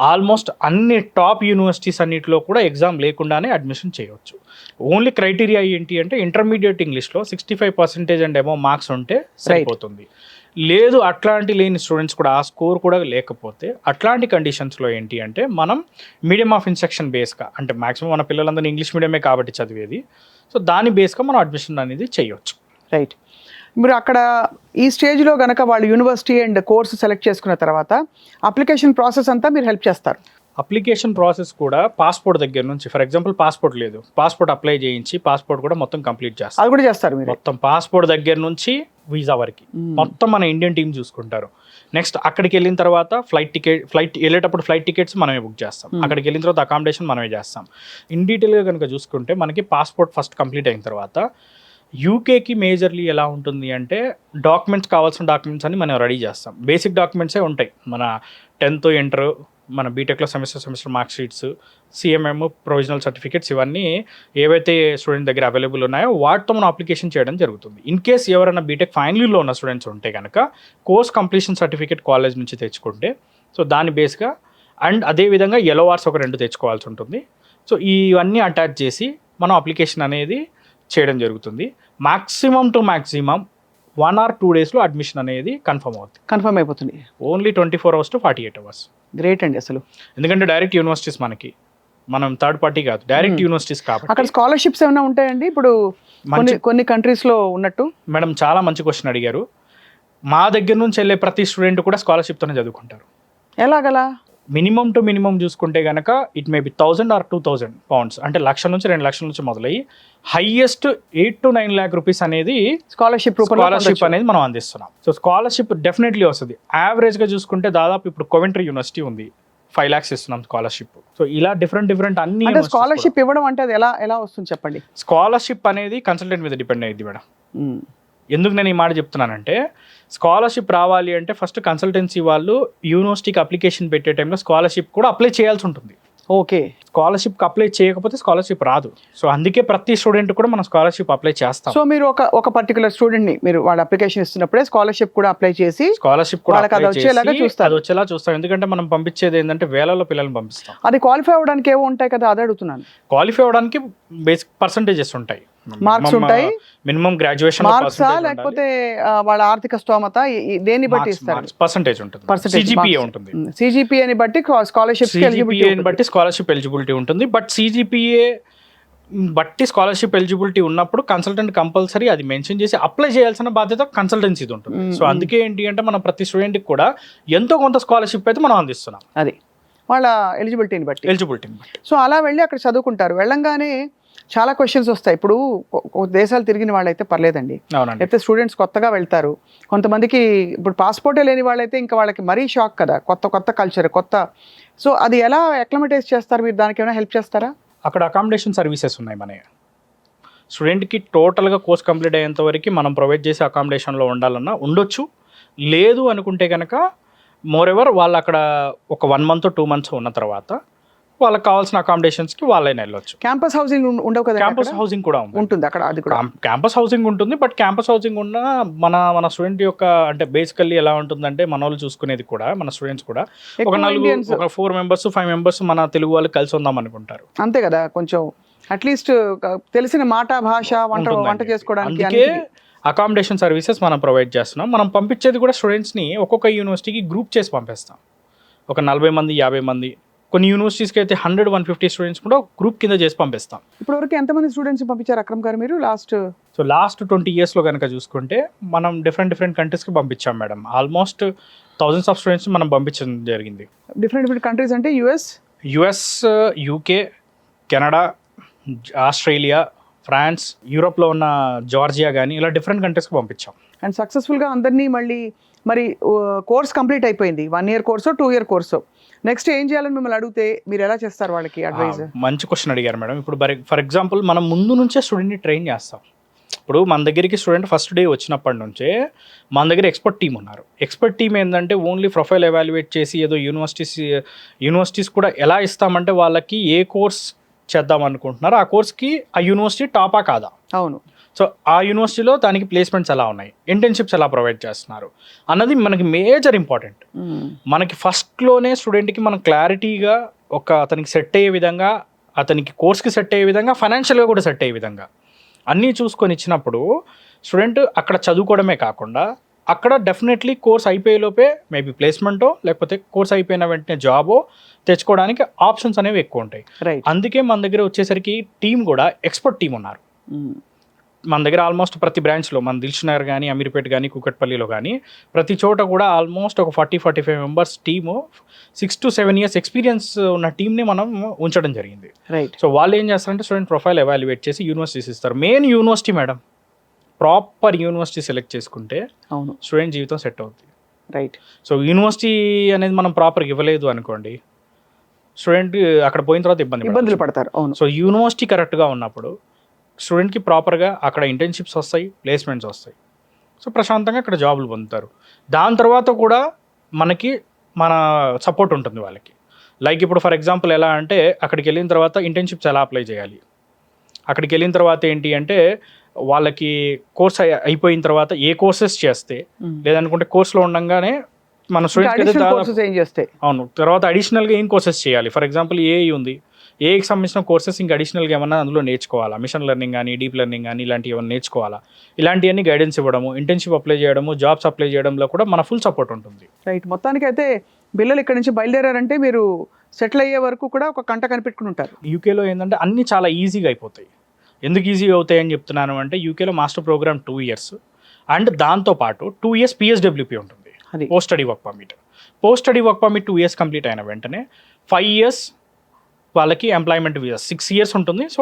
ఆల్మోస్ట్ అన్ని టాప్ యూనివర్సిటీస్ అన్నిటిలో కూడా ఎగ్జామ్ లేకుండానే అడ్మిషన్ చేయవచ్చు. ఓన్లీ క్రైటీరియా ఏంటి అంటే ఇంటర్మీడియట్ ఇంగ్లీష్లో 65% అండ్ అబోవ్ మార్క్స్ ఉంటే సరిపోతుంది. లేదు అట్లాంటి లేని స్టూడెంట్స్ కూడా, ఆ స్కోర్ కూడా లేకపోతే అట్లాంటి కండిషన్స్లో ఏంటి అంటే మనం మీడియం ఆఫ్ ఇన్స్ట్రక్షన్ బేస్గా, అంటే మాక్సిమం మన పిల్లలందరూ ఇంగ్లీష్ మీడియమే కాబట్టి చదివేది, సో దాని బేస్గా మనం అడ్మిషన్ అనేది చేయవచ్చు. రైట్. మీరు అక్కడ ఈ స్టేజ్లో కనుక వాళ్ళు యూనివర్సిటీ అండ్ కోర్సు సెలెక్ట్ చేసుకున్న తర్వాత అప్లికేషన్ ప్రాసెస్ అంతా మీరు హెల్ప్ చేస్తారు. అప్లికేషన్ ప్రాసెస్ కూడా పాస్పోర్ట్ దగ్గర నుంచి, ఫర్ ఎగ్జాంపుల్ పాస్పోర్ట్ లేదు, పాస్పోర్ట్ అప్లై చేయించి పాస్పోర్ట్ కూడా మొత్తం కంప్లీట్ చేస్తారు. అది కూడా చేస్తారు మీరు? మొత్తం పాస్పోర్ట్ దగ్గర నుంచి వీసా వరకు మొత్తం మన ఇండియన్ టీం చూసుకుంటారు. నెక్స్ట్ అక్కడికి వెళ్ళిన తర్వాత ఫ్లైట్ వెళ్ళేటప్పుడు ఫ్లైట్ టికెట్స్ మనమే బుక్ చేస్తాం. అక్కడికి వెళ్ళిన తర్వాత అకామిడేషన్ మనమే చేస్తాం. ఇన్ డీటెయిల్గా కనుక చూసుకుంటే మనకి పాస్పోర్ట్ ఫస్ట్ కంప్లీట్ అయిన తర్వాత యూకేకి మేజర్లీ ఎలా ఉంటుంది అంటే డాక్యుమెంట్స్, కావాల్సిన డాక్యుమెంట్స్ అన్ని మనం రెడీ చేస్తాం. బేసిక్ డాక్యుమెంట్సే ఉంటాయి. మన 10th ఇంటర్, మన బీటెక్లో semester mark sheets, CMM, provisional certificates, ఇవన్నీ ఏవైతే స్టూడెంట్ దగ్గర అవైలబుల్ ఉన్నాయో వాటితో మనం అప్లికేషన్ చేయడం జరుగుతుంది. ఇన్ కేస్ ఎవరైనా బీటెక్ ఫైనల్ ఇయర్లో ఉన్న స్టూడెంట్స్ ఉంటే కనుక కోర్స్ కంప్లీషన్ సర్టిఫికేట్ కాలేజ్ నుంచి తెచ్చుకుంటే, సో దాని బేస్గా, అండ్ అదేవిధంగా ఎల్ఓఆర్స్ ఒక 2 తెచ్చుకోవాల్సి ఉంటుంది. సో ఇవన్నీ అటాచ్ చేసి మనం అప్లికేషన్ అనేది చేయడం జరుగుతుంది. మ్యాక్సిమం 1 or 2 డేస్లో అడ్మిషన్ అనేది కన్ఫర్మ్ అయిపోతుంది. Only 24 hours to 48 hours. Great అండి అసలు. ఎందుకంటే డైరెక్ట్ యూనివర్సిటీస్, మనం థర్డ్ పార్టీ కాదు, డైరెక్ట్ యూనివర్సిటీస్ కాబట్టి. అక్కడ స్కాలర్షిప్స్ ఏమైనా ఉంటాయండి ఇప్పుడు కొన్ని కంట్రీస్లో ఉన్నట్టు? మేడం చాలా మంచి క్వశ్చన్ అడిగారు. మా దగ్గర నుంచి వెళ్ళే ప్రతి స్టూడెంట్ కూడా స్కాలర్షిప్తోనే చదువుకుంటారు. ఎలాగలా? మినిమం చూసుకుంటే కనుక it may be 1000 or 2000 pounds, అంటే 1,00,000 నుంచి 2,00,000 నుంచి మొదలయ్యి హైయెస్ట్ 8 to 9 lakh rupees అనేది స్కాలర్షిప్ అనేది మనం అందిస్తున్నాం. సో స్కాలర్షిప్ డెఫినెట్లీ వస్తుంది. యావరేజ్గా చూసుకుంటే దాదాపు ఇప్పుడు కోవెంట్రీ యూనివర్సిటీ ఉంది, 5 lakhs ఇస్తున్నాం స్కాలర్షిప్. సో ఇలా డిఫరెంట్ అన్ని. అంటే స్కాలర్షిప్ ఇవ్వడం అంటే అది ఎలా వస్తుంది చెప్పండి? స్కాలర్షిప్ అనేది కన్సల్టెంట్ మీద డిపెండ్ అయ్యింది మేడం. ఎందుకు నేను ఈ మాట చెప్తున్నానంటే, స్కాలర్షిప్ రావాలి అంటే ఫస్ట్ కన్సల్టెన్సీ వాళ్ళు యూనివర్సిటీకి అప్లికేషన్ పెట్టే టైంలో స్కాలర్షిప్ కూడా అప్లై చేయాల్సి ఉంటుంది. ఓకే. స్కాలర్షిప్కి అప్లై చేయకపోతే స్కాలర్షిప్ రాదు. సో అందుకే ప్రతి స్టూడెంట్ కూడా మనం స్కాలర్షిప్ అప్లై చేస్తాం. సో మీరు ఒక పర్టికులర్ స్టూడెంట్ని మీరు వాళ్ళ అప్లికేషన్ ఇస్తున్నప్పుడే స్కాలర్షిప్ కూడా అప్లై చేసి స్కాలర్షిప్ కూడా అది వచ్చేలా చూస్తాం. ఎందుకంటే మనం పంపించేది ఏంటంటే వేలలో పిల్లల్ని పంపిస్తాం. అది క్వాలిఫై అవ్వడానికి ఏవో ఉంటాయి కదా, అదే అడుగుతున్నాను. క్వాలిఫై అవ్వడానికి బేసిక్ పర్సంటేజెస్ ఉంటాయి, మార్క్స్ ఉంటాయి, మినిమం గ్రాడ్యుయేషన్ మార్క్స్, లేకపోతే వాళ్ళ ఆర్థిక స్తోమత, దేన్ని బట్టి ఇస్తారు? పర్సంటేజ్ ఉంటుంది, సిజిపిఏ ఉంటుంది. సిజిపిఏని బట్టి స్కాలర్షిప్ ఎలిజిబిలిటీ ఉంటుంది. బట్ సిజిపిఏ బట్టి స్కాలర్షిప్ ఎలిజిబిలిటీ ఉన్నప్పుడు కన్సల్టెంట్ కంపల్సరీ అది మెన్షన్ చేసి అప్లై చేయాల్సిన బాధ్యత కన్సల్టెన్సీది ఉంటుంది. సో అందుకే ఏంటి అంటే మనం ప్రతి స్టూడెంట్కి కూడా ఎంతో కొంత స్కాలర్షిప్ అయితే మనం అందిస్తున్నాం, అది వాళ్ళ ఎలిజిబిలిటీని బట్టి. సో అలా వెళ్ళి అక్కడ చదువుకుంటారు. వెళ్ళంగానే చాలా క్వశ్చన్స్ వస్తాయి. ఇప్పుడు దేశాలు తిరిగిన వాళ్ళైతే పర్లేదండి, అయితే స్టూడెంట్స్ కొత్తగా వెళ్తారు. కొంతమందికి ఇప్పుడు పాస్పోర్టే లేని వాళ్ళైతే ఇంకా వాళ్ళకి మరీ షాక్ కదా, కొత్త కల్చర్, కొత్త. సో అది ఎలా అక్లమటైజ్ చేస్తారు మీరు? దానికి ఏమైనా హెల్ప్ చేస్తారా? అక్కడ అకామిడేషన్ సర్వీసెస్ ఉన్నాయి మన స్టూడెంట్కి. టోటల్గా కోర్స్ కంప్లీట్ అయ్యేంత వరకు మనం ప్రొవైడ్ చేసే అకామిడేషన్లో ఉండాలన్నా ఉండొచ్చు. లేదు అనుకుంటే కనుక మోర్ ఎవర్ వాళ్ళు అక్కడ ఒక 1 month or 2 months ఉన్న తర్వాత వాళ్ళకి కావాల్సిన అకామిడేషన్స్కి వాళ్ళైనా వెళ్ళొచ్చు. క్యాంపస్ హౌసింగ్ ఉండవు కదా? క్యాంపస్ హౌసింగ్ కూడా ఉంటుంది అక్కడ, అది కూడా క్యాంపస్ హౌసింగ్ ఉంటుంది. బట్ క్యాంపస్ హౌసింగ్ ఉన్న మన స్టూడెంట్ యొక్క అంటే బేసికల్లీ ఎలా ఉంటుందంటే మన వాళ్ళు చూసుకునేది కూడా మన స్టూడెంట్స్ కూడా ఒక 4 మెంబర్స్ 5 మెంబర్స్ మన తెలుగు వాళ్ళు కలిసి ఉందాం అనుకుంటారు. అంతే కదా, కొంచెం అట్లీస్ట్ తెలిసిన మాట భాష వంట చేసుకోవడానికి. అందుకే అకామిడేషన్ సర్వీసెస్ మనం ప్రొవైడ్ చేస్తున్నాం. మనం పంపించేది కూడా స్టూడెంట్స్ని ఒక్కొక్క యూనివర్సిటీకి గ్రూప్ చేసి పంపిస్తాం. ఒక 40 మంది 50 మంది, కొన్ని యూనివర్సిటీస్కి అయితే 100-150 స్టూడెంట్స్ కూడా గ్రూప్ కింద చేసి పంపిస్తాం. ఇప్పటివరకు ఎంతమంది స్టూడెంట్స్ పంపించారు అక్రమ్ గారు మీరు లాస్ట్ 20 yearsలో కనుక చూసుకుంటే మనం డిఫరెంట్ కంట్రీస్కి పంపించాం madam. Almost thousands of students మనం పంపించడం జరిగింది. డిఫరెంట్ కంట్రీస్ అంటే US, UK, Canada, Australia, France, యూరోప్లో ఉన్న జార్జియా కానీ ఇలా డిఫరెంట్ కంట్రీస్కి పంపించాం. అండ్ సక్సెస్ఫుల్గా అందరినీ మరి కోర్స్ కంప్లీట్ అయిపోయింది. 1 year Corso 2 year Corso. Next ఏం చేయాలని మిమ్మల్ని అడిగితే మీరు ఎలా చేస్తారు వాళ్ళకి అడ్వైజ్? మంచి క్వశ్చన్ అడిగారు మేడం. ఇప్పుడు ఫర్ ఎగ్జాంపుల్ మనం ముందు నుంచే స్టూడెంట్ని ట్రైన్ చేస్తాం. ఇప్పుడు మన దగ్గరికి స్టూడెంట్ ఫస్ట్ డే వచ్చినప్పటి నుంచే మన దగ్గర ఎక్స్పర్ట్ టీమ్ ఉన్నారు. ఎక్స్పర్ట్ టీమ్ ఏంటంటే ఓన్లీ ప్రొఫైల్ ఎవాల్యుయేట్ చేసి ఏదో యూనివర్సిటీస్ కూడా ఎలా ఇస్తామంటే వాళ్ళకి ఏ కోర్స్ చేద్దాం అనుకుంటున్నారు ఆ కోర్స్కి ఆ యూనివర్సిటీ టాపా కాదా, అవును, సో ఆ యూనివర్సిటీలో దానికి ప్లేస్మెంట్స్ ఎలా ఉన్నాయి, ఇంటర్న్షిప్స్ ఎలా ప్రొవైడ్ చేస్తున్నారు అన్నది మనకి మేజర్ ఇంపార్టెంట్. మనకి ఫస్ట్లోనే స్టూడెంట్కి మనం క్లారిటీగా అతనికి సెట్ అయ్యే విధంగా, అతనికి కోర్స్కి సెట్ అయ్యే విధంగా, ఫైనాన్షియల్గా కూడా సెట్ అయ్యే విధంగా అన్నీ చూసుకొని ఇచ్చినప్పుడు స్టూడెంట్ అక్కడ చదువుకోవడమే కాకుండా అక్కడ డెఫినెట్లీ కోర్స్ అయిపోయేలోపే మేబీ ప్లేస్మెంటో లేకపోతే కోర్స్ అయిపోయిన వెంటనే జాబో తెచ్చుకోవడానికి ఆప్షన్స్ అనేవి ఎక్కువ ఉంటాయి. అందుకే మన దగ్గర వచ్చేసరికి టీం కూడా ఎక్స్పర్ట్ టీం ఉన్నారు. మన దగ్గర ఆల్మోస్ట్ ప్రతి బ్రాంచ్లో మన దిల్సుఖ్నగర్ కానీ, అమీర్పేట్ కానీ, కూకట్పల్లిలో కానీ ప్రతి చోట కూడా ఆల్మోస్ట్ ఒక 40-45 members team 6 to 7 years experience ఉన్న టీంని మనం ఉంచడం జరిగింది. సో వాళ్ళు ఏం చేస్తారంటే స్టూడెంట్ ప్రొఫైల్ ఎవాల్యుయేట్ చేసి యూనివర్సిటీస్ ఇస్తారు. Main university madam, proper university select చేసుకుంటే అవును స్టూడెంట్ జీవితం సెట్ అవుతుంది. రైట్. సో యూనివర్సిటీ అనేది మనం ప్రాపర్గా ఇవ్వలేదు అనుకోండి, స్టూడెంట్ అక్కడ పోయిన తర్వాత ఇబ్బందులు పడతారు. అవును. సో యూనివర్సిటీ కరెక్ట్గా ఉన్నప్పుడు స్టూడెంట్కి ప్రాపర్గా అక్కడ ఇంటర్న్షిప్స్ వస్తాయి, ప్లేస్మెంట్స్ వస్తాయి. సో ప్రశాంతంగా అక్కడ జాబులు పొందుతారు. దాని తర్వాత కూడా మన సపోర్ట్ ఉంటుంది వాళ్ళకి. లైక్ ఇప్పుడు ఫర్ ఎగ్జాంపుల్ ఎలా అంటే అక్కడికి వెళ్ళిన తర్వాత ఇంటర్న్షిప్స్ ఎలా అప్లై చేయాలి, అక్కడికి వెళ్ళిన తర్వాత ఏంటి అంటే వాళ్ళకి కోర్స్ అయిపోయిన తర్వాత ఏ కోర్సెస్ చేస్తే, లేదనుకుంటే కోర్స్లో ఉండగానే మన స్టూడెంట్స్ అవును తర్వాత అడిషనల్గా ఏం కోర్సెస్ చేయాలి. ఫర్ ఎగ్జాంపుల్ ఏఐ ఉంది, ఏఐకి సంబంధించిన కోర్సెస్ ఇంకా అడిషనల్గా ఏమన్నా అందులో నేర్చుకోవాలా, మిషన్ లెర్నింగ్ కానీ, డీప్ లెర్నింగ్ కానీ ఇలాంటివి ఏమైనా నేర్చుకోవాలా, ఇలాంటివన్నీ గైడెన్స్ ఇవ్వడము, ఇంటర్న్షిప్ అప్లై చేయడము, జాబ్స్ అప్లై చేయడంలో కూడా మన ఫుల్ సపోర్ట్ ఉంటుంది. రైట్. మొత్తానికి అయితే పిల్లలు ఇక్కడ నుంచి బయలుదేరారంటే మీరు సెటిల్ అయ్యే వరకు కూడా ఒక కంట కనిపెట్టుకుని ఉంటారు. యూకేలో ఏంటంటే అన్నీ చాలా ఈజీగా అయిపోతాయి. ఎందుకు ఈజీగా అవుతాయి అని చెప్తున్నాను అంటే యూకేలో మాస్టర్ ప్రోగ్రామ్ 2 years అండ్ దాంతోపాటు 2 years PSWP ఉంటుంది, post study work permit. Post study work permit 2 years complete అయిన వెంటనే 5 years వాళ్ళకి ఎంప్లాయ్మెంట్ వీసా 6 years ఉంటుంది. సో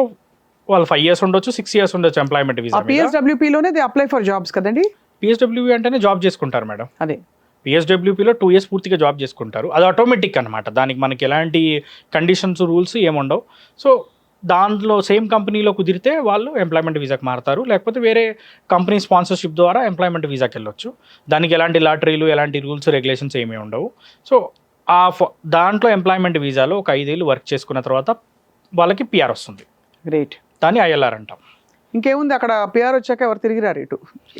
వాళ్ళు 5 years ఉండొచ్చు, 6 years ఉండొచ్చు ఎంప్లాయ్మెంట్ వీసా. PSWPలోనే దే అప్లై ఫర్ జాబ్స్ కదండి. PSWP అంటేనే జాబ్ చేసుకుంటారు మేడం. అదే PSWPలో 2 years పూర్తిగా జాబ్ చేసుకుంటారు. అది ఆటోమేటిక్ అనమాట, దానికి మనకి ఎలాంటి కండిషన్స్ రూల్స్ ఏముండవు. సో దాంట్లో సేమ్ కంపెనీలో కుదిరితే వాళ్ళు ఎంప్లాయ్మెంట్ వీసాకి మారుతారు, లేకపోతే వేరే కంపెనీ స్పాన్సర్షిప్ ద్వారా ఎంప్లాయ్మెంట్ వీసాకి వెళ్ళొచ్చు. దానికి ఎలాంటి లాటరీలు, ఎలాంటి రూల్స్ రెగ్యులేషన్స్ ఏమీ ఉండవు. సో దాంట్లో ఎంప్లాయ్మెంట్ వీసాలో ఒక 5 years వర్క్ చేసుకున్న తర్వాత వాళ్ళకి పిఆర్ వస్తుంది. గ్రేట్. దాన్ని ILR అంటాం. ఇంకేముంది అక్కడ పిఆర్ వచ్చాక ఎవరు తిరిగిరారు,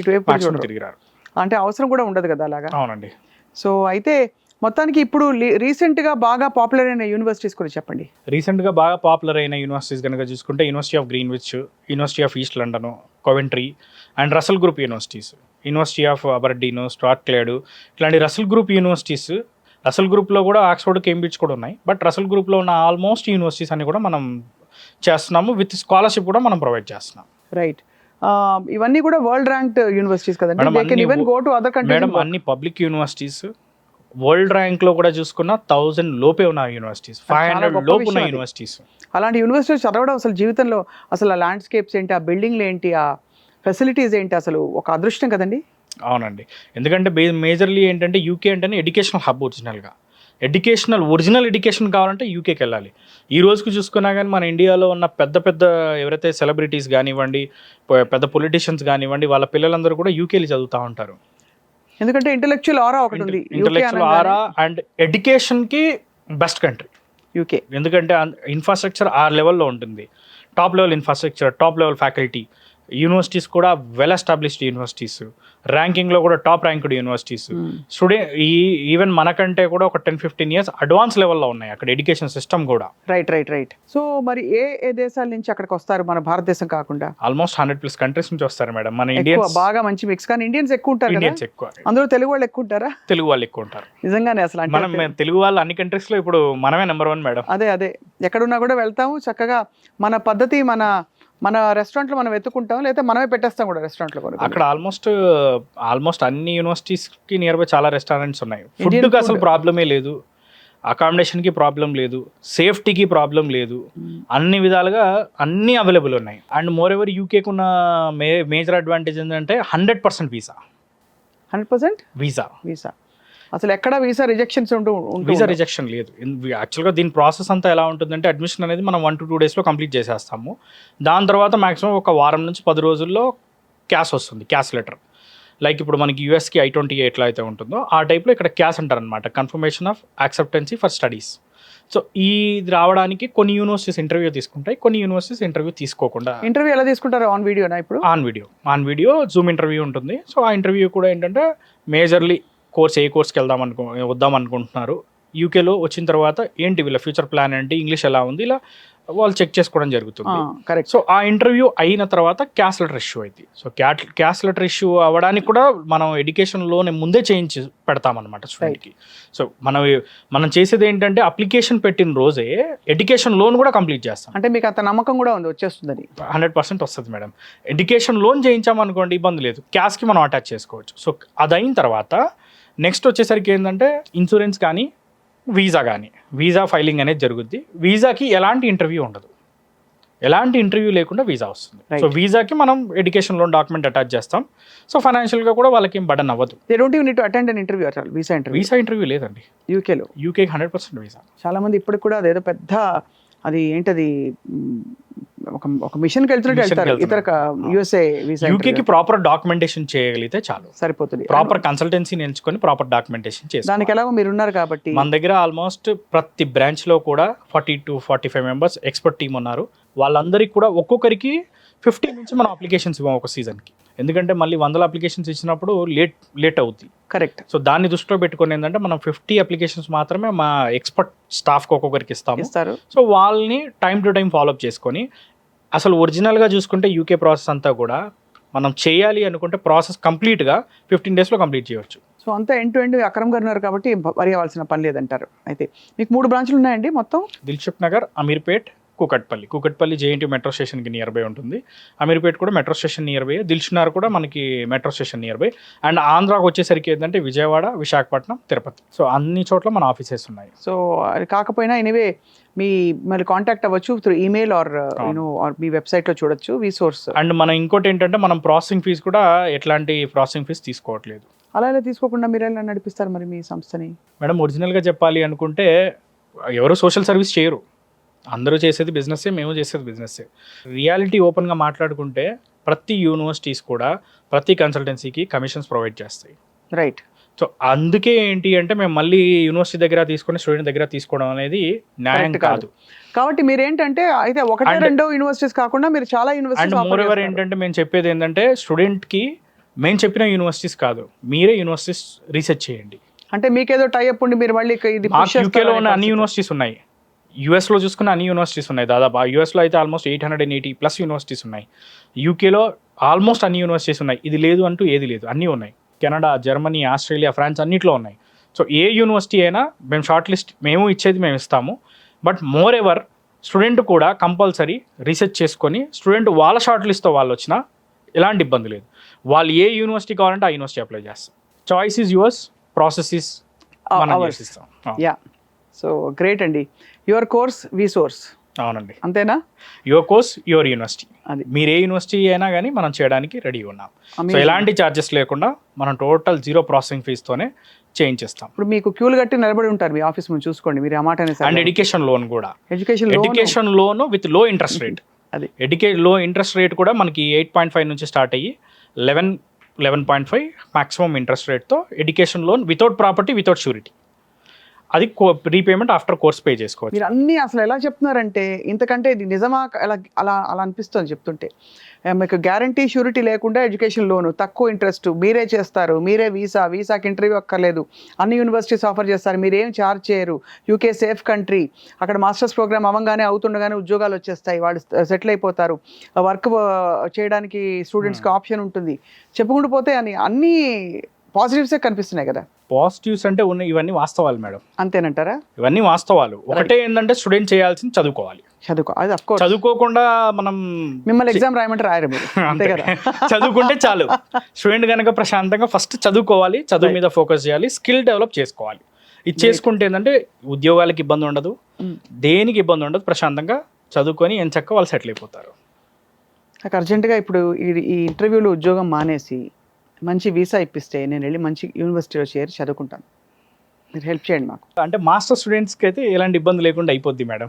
ఇటువైపు తిరిగిరారు అంటే అవసరం కూడా ఉండదు కదా అలాగా. అవునండి. సో అయితే మొత్తానికి ఇప్పుడు రీసెంట్గా బాగా పాపులర్ అయిన యూనివర్సిటీస్ గురించి చెప్పండి. రీసెంట్గా బాగా పాపులర్ అయిన యూనివర్సిటీస్ కనుక చూసుకుంటే university of Greenwich, university of East London, Coventry and Russell Group universities, university of Aberdeen, Strathclyde, ఇట్లాంటి రసల్ గ్రూప్ యూనివర్సిటీస్. రసల్ గ్రూప్లో కూడా ఆక్స్ఫోర్డ్, కేంబ్రిడ్జ్ కూడా ఉన్నాయి. బట్ రసల్ గ్రూప్లో ఉన్న ఆల్మోస్ట్ యూనివర్సిటీస్ అన్ని కూడా మనం చేస్తున్నాము, విత్ స్కాలర్షిప్ కూడా మనం ప్రొవైడ్ చేస్తున్నాం. రైట్. ఇవన్నీ కూడా వరల్డ్ ర్యాంక్డ్ యూనివర్సిటీస్ కదండి. మేడం అన్ని పబ్లిక్ యూనివర్సిటీస్, వరల్డ్ ర్యాంక్లో కూడా చూసుకున్న 1000 లోపే ఉన్న యూనివర్సిటీస్, 500 లోపు ఉన్న యూనివర్సిటీస్. అలాంటి యూనివర్సిటీస్ చదవడం అసలు జీవితంలో అసలు ఆ ల్యాండ్స్కేప్స్ ఏంటి, ఆ బిల్డింగ్లు ఏంటి, ఆ ఫెసిలిటీస్ ఏంటి, అసలు ఒక అదృష్టం కదండి. అవునండి. ఎందుకంటే మేజర్లీ ఏంటంటే యూకే అంటేనే ఎడ్యుకేషనల్ హబ్. ఒరిజినల్ ఎడ్యుకేషన్ కావాలంటే యూకేకి వెళ్ళాలి. ఈ రోజుకి చూసుకున్నా కానీ మన ఇండియాలో ఉన్న పెద్ద ఎవరైతే సెలబ్రిటీస్ కానివ్వండి, పెద్ద పొలిటీషియన్స్ కానివ్వండి, వాళ్ళ పిల్లలందరూ కూడా యూకేలో చదువుతూ ఉంటారు. ఎందుకంటే ఇంటెలెక్చువల్ ఆరా ఒకటి ఉంది, ఇంటెలెక్చువల్ ఆరా అండ్ ఎడ్యుకేషన్కి బెస్ట్ కంట్రీ యూకే. ఎందుకంటే ఇన్ఫ్రాస్ట్రక్చర్ ఆ లెవెల్లో ఉంటుంది. Top level infrastructure, top level faculty, universities కూడా వెల్ ఎస్టాబ్లిష్డ్ యూనివర్సిటీస్, ర్యాంకింగ్లో కూడా టాప్ ర్యాంక్డ్ యూనివర్సిటీస్. ఈవెన్ మనకంటే కూడా ఒక 10-15 years అడ్వాన్స్ లెవెల్లో ఉన్నాయి అక్కడ ఎడ్యుకేషన్ సిస్టమ్ కూడా. రైట్. సో మరి ఏ దేశాల నుంచి అక్కడికి వస్తారు మన భారతదేశం కాకుండా? ఆల్మోస్ట్ 100+ కంట్రీస్ నుంచి వస్తారు మేడం. మన ఎక్కువ, ఇండియన్స్ బాగా మంచి మిక్స్. కానీ ఇండియన్స్ ఎక్కువ ఉంటారు కదా, ఇండియన్స్ ఎక్కువ, అందులో తెలుగు వాళ్ళు ఎక్కువ ఉంటారా? తెలుగు వాళ్ళు ఎక్కువ ఉంటారు నిజంగానే. అసలు మనం తెలుగు వాళ్ళు అన్ని కంట్రీస్ లో ఇప్పుడు మనమే నెంబర్ 1 మేడం. అదే ఎక్కడున్నా కూడా వెళ్తాము చక్కగా. మన పద్ధతి, మన రెస్టారెంట్లో మనం వెతుకుంటాం, లేదా మనమే పెట్టేస్తాం కూడా రెస్టారెంట్లో కూడా. అక్కడ ఆల్మోస్ట్ అన్ని యూనివర్సిటీస్ కి నియర్ బై చాలా రెస్టారెంట్స్ ఉన్నాయి. ఫుడ్కి అసలు ప్రాబ్లమే లేదు, అకామిడేషన్కి ప్రాబ్లం లేదు, సేఫ్టీకి ప్రాబ్లం లేదు, అన్ని విధాలుగా అన్ని అవైలబుల్ ఉన్నాయి. అండ్ మోర్ ఎవర్ యూకేకి ఉన్న మేజర్ అడ్వాంటేజ్ ఏంటంటే 100% వీసా. 100% వీసా. అసలు ఎక్కడ వీసా రిజెక్షన్స్ వీసా రిజెక్షన్ లేదు. యాక్చువల్గా దీని ప్రాసెస్ అంతా ఎలా ఉంటుందంటే, అడ్మిషన్ అనేది మనం 1-2 daysలో కంప్లీట్ చేసేస్తాము. దాని తర్వాత మాక్సిమం ఒక వారం నుంచి 10 రోజుల్లో క్యాష్ వస్తుంది, క్యాష్ లెటర్. లైక్ ఇప్పుడు మనకి యూఎస్కి I-20 ఎట్లా అయితే ఉంటుందో ఆ టైప్లో ఇక్కడ క్యాష్ అంటారు అనమాట, confirmation of acceptancy for studies. So ఇది రావడానికి కొన్ని యూనివర్సిటీస్ ఇంటర్వ్యూ తీసుకుంటాయి, కొన్ని యూనివర్సిటీస్ ఇంటర్వ్యూ తీసుకోకుండా. ఇంటర్వ్యూ ఎలా తీసుకుంటారు? ఆన్ వీడియోనా? ఇప్పుడు ఆన్ వీడియో జూమ్ ఇంటర్వ్యూ ఉంటుంది. సో ఆ ఇంటర్వ్యూ కూడా ఏంటంటే మేజర్లీ ఏ కోర్స్కి వద్దాం అనుకుంటున్నారు, యూకేలో వచ్చిన తర్వాత ఏంటి వీళ్ళ ఫ్యూచర్ ప్లాన్ ఏంటి, ఇంగ్లీష్ ఎలా ఉంది, ఇలా వాళ్ళు చెక్ చేసుకోవడం జరుగుతుంది. కరెక్ట్. సో ఆ ఇంటర్వ్యూ అయిన తర్వాత క్యాష్ లెటర్ ఇష్యూ అయింది. సో క్యాష్ లెటర్ ఇష్యూ అవ్వడానికి కూడా మనం ఎడ్యుకేషన్ లోన్ ముందే చేయించి పెడతామన్నమాట స్టూడెంట్కి. సో మనం చేసేది ఏంటంటే అప్లికేషన్ పెట్టిన రోజే ఎడ్యుకేషన్ లోన్ కూడా కంప్లీట్ చేస్తాం. అంటే మీకు అంత నమ్మకం కూడా ఉంది వచ్చేస్తుందని? 100% వస్తుంది మేడం. ఎడ్యుకేషన్ లోన్ చేయించామనుకోండి ఇబ్బంది లేదు, క్యాష్కి మనం అటాచ్ చేసుకోవచ్చు. సో అది అయిన తర్వాత నెక్స్ట్ వచ్చేసరికి ఏంటంటే ఇన్సూరెన్స్ కానీ వీసా కానీ, వీసా ఫైలింగ్ అనేది జరుగుద్ది. వీసాకి ఎలాంటి ఇంటర్వ్యూ ఉండదు, ఎలాంటి ఇంటర్వ్యూ లేకుండా వీసా వస్తుంది. సో వీసాకి మనం ఎడ్యుకేషన్ లోన్ డాక్యుమెంట్ అటాచ్ చేస్తాం. సో ఫైనాన్షియల్గా కూడా వాళ్ళకి ఏం బర్డన్ అవ్వదు. They don't even need to attend an interview at all. Visa interview లేదండి యూకేలో. యూకేకి 100% వీసా. చాలా మంది ఇప్పటికి కూడా అదేదో పెద్ద, అది ఏంటది, ఒక మిషన్కి వెళ్తారు ఇతర యూఎస్ఏ వీసా. యూకేకి ప్రాపర్ డాక్యుమెంటేషన్ చేయగలిగితే చాలు, సరిపోతుంది. ప్రాపర్ కన్సల్టెన్సీని ఎంచుకొని ప్రాపర్ డాక్యుమెంటేషన్ చేసి, దానికి ఎలాగో మీరు ఉన్నారు కాబట్టి మన దగ్గర ఆల్మోస్ట్ ప్రతి బ్రాంచ్ లో కూడా 40-45 members ఎక్స్పర్ట్ టీమ్ ఉన్నారు. వాళ్ళందరికీ కూడా ఒక్కొక్కరికి 50 నుంచి మనం అప్లికేషన్స్ ఇవ్వం ఒక సీజన్కి. ఎందుకంటే మళ్ళీ 100 అప్లికేషన్స్ ఇచ్చినప్పుడు లేట్ అవుతుంది. కరెక్ట్. సో దాన్ని దృష్టిలో పెట్టుకుని ఏంటంటే మనం 50 అప్లికేషన్స్ మాత్రమే మా ఎక్స్పర్ట్ స్టాఫ్కి ఒక్కొక్కరికి ఇస్తారు. సో వాళ్ళని టైం టు టైం ఫాలోఅప్ చేసుకొని, అసలు ఒరిజినల్గా చూసుకుంటే యూకే ప్రాసెస్ అంతా కూడా మనం చేయాలి అనుకుంటే ప్రాసెస్ కంప్లీట్గా 15 daysలో కంప్లీట్ చేయవచ్చు. సో అంతా end to end Akram garu ఉన్నారు కాబట్టి వరి అవ్వాల్సిన పని లేదంటారు. అయితే మీకు 3 బ్రాంచ్లు ఉన్నాయండి మొత్తం? దిల్సుఖ్ నగర్, అమీర్పేట్, కూకట్పల్లి జేఎన్టీ మెట్రో స్టేషన్కి నియర్ బై ఉంటుంది. అమీర్పేట్ కూడా metro station near by, Dilsukh Nagar కూడా మనకి metro station near by. And ఆంధ్రాకి వచ్చేసరికి ఏంటంటే విజయవాడ, విశాఖపట్నం, తిరుపతి. సో అన్ని చోట్ల మన ఆఫీసెస్ ఉన్నాయి. సో అది కాకపోయినా ఎనీవే మరి కాంటాక్ట్ అవ్వచ్చు త్రూ ఈమెయిల్ ఆర్ మీ వెబ్సైట్లో చూడొచ్చు వీసోర్స్. అండ్ మనం ఇంకోటి ఏంటంటే మనం ప్రాసెసింగ్ ఫీజు కూడా ఎట్లాంటి ప్రాసెసింగ్ ఫీజు తీసుకోవట్లేదు. అలా ఎలా తీసుకోకుండా మీరు ఎలా నడిపిస్తారు మరి మీ సంస్థని? మేడం ఒరిజినల్గా చెప్పాలి అనుకుంటే ఎవరు సోషల్ సర్వీస్ చేయరు, అందరూ చేసేది బిజినెస్సే, మేము చేసేది బిజినెస్సే. రియాలిటీ ఓపెన్గా మాట్లాడుకుంటే ప్రతి యూనివర్సిటీస్ కూడా ప్రతి కన్సల్టెన్సీకి కమిషన్స్ ప్రొవైడ్ చేస్తాయి. రైట్. సో అందుకే ఏంటి అంటే మేము మళ్ళీ యూనివర్సిటీ దగ్గర తీసుకొని స్టూడెంట్ దగ్గర తీసుకోవడం అనేది న్యాయం కాదు. కాబట్టి మీరు ఏంటంటే అయితే 1-2 యూనివర్సిటీస్ కాకుండా మీరు చాలా యూనివర్సిటీస్. అండ్ మోర్ ఎవర్ ఏంటంటే మేము చెప్పేది ఏంటంటే స్టూడెంట్కి మేము చెప్పిన యూనివర్సిటీస్ కాదు, మీరే యూనివర్సిటీస్ రీసెర్చ్ చేయండి. అంటే మీకేదో టైఅప్ ఉండి మీరు మళ్ళీ యూకేలో ఉన్న అన్ని యూనివర్సిటీస్ ఉన్నాయి, యూఎస్లో చూసుకున్న అన్ని యూనివర్సిటీస్ ఉన్నాయి. దాదాపు యూఎస్లో అయితే ఆల్మోస్ట్ 880+ యూనివర్సిటీస్ ఉన్నాయి. యూకేలో ఆల్మోస్ట్ అన్ని యూనివర్సిటీస్ ఉన్నాయి. ఇది లేదు అంటూ ఏది లేదు, అన్నీ ఉన్నాయి. కెనడా, జర్మనీ, ఆస్ట్రేలియా, ఫ్రాన్స్ అన్నిట్లో ఉన్నాయి. సో ఏ యూనివర్సిటీ అయినా మేము షార్ట్ లిస్ట్ మేము ఇస్తాము. బట్ మోర్ ఎవర్ స్టూడెంట్ కూడా కంపల్సరీ రీసెర్చ్ చేసుకొని స్టూడెంట్ వాళ్ళ షార్ట్ లిస్ట్తో వాళ్ళు వచ్చినా ఎలాంటి ఇబ్బంది లేదు. వాళ్ళు ఏ యూనివర్సిటీ కావాలంటే ఆ యూనివర్సిటీ అప్లై చేస్తాం. Choice is yours, process is మనం చేసిస్తాం. యా. సో గ్రేట్ అండి. Your course వీసోర్స్. అవునండి, అంతేనా? Your course your university. అది మీరు ఏ యూనివర్సిటీ అయినా కానీ మనం చేయడానికి రెడీ ఉన్నాం. సో ఎలాంటి ఛార్జెస్ లేకుండా మనం టోటల్ 0 ప్రాసెసింగ్ ఫీజుతోనే చేయించేస్తాం. ఇప్పుడు మీకు క్యూలు కట్టి నిలబడి ఉంటారు మీ ఆఫీస్ ముందు, చూసుకోండి మీరు ఆ మాట. అండ్ ఎడ్యుకేషన్ లోన్ కూడా, ఎడ్యుకేషన్ లోన్ విత్ లో ఇంట్రెస్ట్ రేట్. అది లో ఇంట్రెస్ట్ రేట్ కూడా మనకి 8.5 నుంచి స్టార్ట్ అయ్యి 11.5 మాక్సిమం ఇంట్రెస్ట్ రేట్తో education loan without property, without surety. అది రీపేమెంట్ ఆఫ్టర్ కోర్స్ పే చేసుకోవచ్చు. మీరు అన్నీ అసలు ఎలా చెప్తున్నారంటే ఇంతకంటే ఇది నిజమా అలా అలా అలా అనిపిస్తుంది చెప్తుంటే. మీకు గ్యారంటీ షూరిటీ లేకుండా ఎడ్యుకేషన్ లోను, తక్కువ ఇంట్రెస్ట్, మీరే చేస్తారు, మీరే వీసాకి ఇంటర్వ్యూ అక్కర్లేదు, అన్ని యూనివర్సిటీస్ ఆఫర్ చేస్తారు, మీరు ఏం ఛార్జ్ చేయరు, యూకే సేఫ్ కంట్రీ, అక్కడ మాస్టర్స్ ప్రోగ్రామ్ అవ్వగానే అవుతుండగానే ఉద్యోగాలు వచ్చేస్తాయి, వాళ్ళు సెటిల్ అయిపోతారు, వర్క్ చేయడానికి స్టూడెంట్స్కి ఆప్షన్ ఉంటుంది, చెప్పుకుంటూ పోతే అని అన్నీ పాజిటివ్సే కనిపిస్తున్నాయి కదా. పాజిటివ్స్ అంటే ఇవన్నీ వాస్తవాలు మేడం, అంతేనంటారా? ఇవన్నీ వాస్తవాలు. ఒకటే ఏంటంటే స్టూడెంట్ చేయాల్సింది చదువుకోవాలి. అది అఫ్ కోర్స్. చదువుకోకుండా మనం మిమ్మల్ని ఎగ్జామ్ రాయమంటే రాయరు మీరు, అంతే కదా. చదువుకుంటే చాలు. స్టూడెంట్ కనుక ప్రశాంతంగా ఫస్ట్ చదువుకోవాలి, చదువు మీద ఫోకస్ చేయాలి, స్కిల్ డెవలప్ చేసుకోవాలి. ఇది చేసుకుంటే ఏంటంటే ఉద్యోగాలకు ఇబ్బంది ఉండదు, దేనికి ఇబ్బంది ఉండదు, ప్రశాంతంగా చదువుకొని ఎంచక్క వాళ్ళు సెటిల్ అయిపోతారు. నాకు అర్జెంటుగా ఇప్పుడు ఈ ఇంటర్వ్యూలో ఉద్యోగం మానేసి మంచి వీసా ఇప్పిస్తే నేను వెళ్ళి మంచి యూనివర్సిటీలో చేరి చదువుకుంటాను, మీరు హెల్ప్ చేయండి మాకు. అంటే మాస్టర్ స్టూడెంట్స్కి అయితే ఎలాంటి ఇబ్బంది లేకుండా అయిపోద్ది మేడం.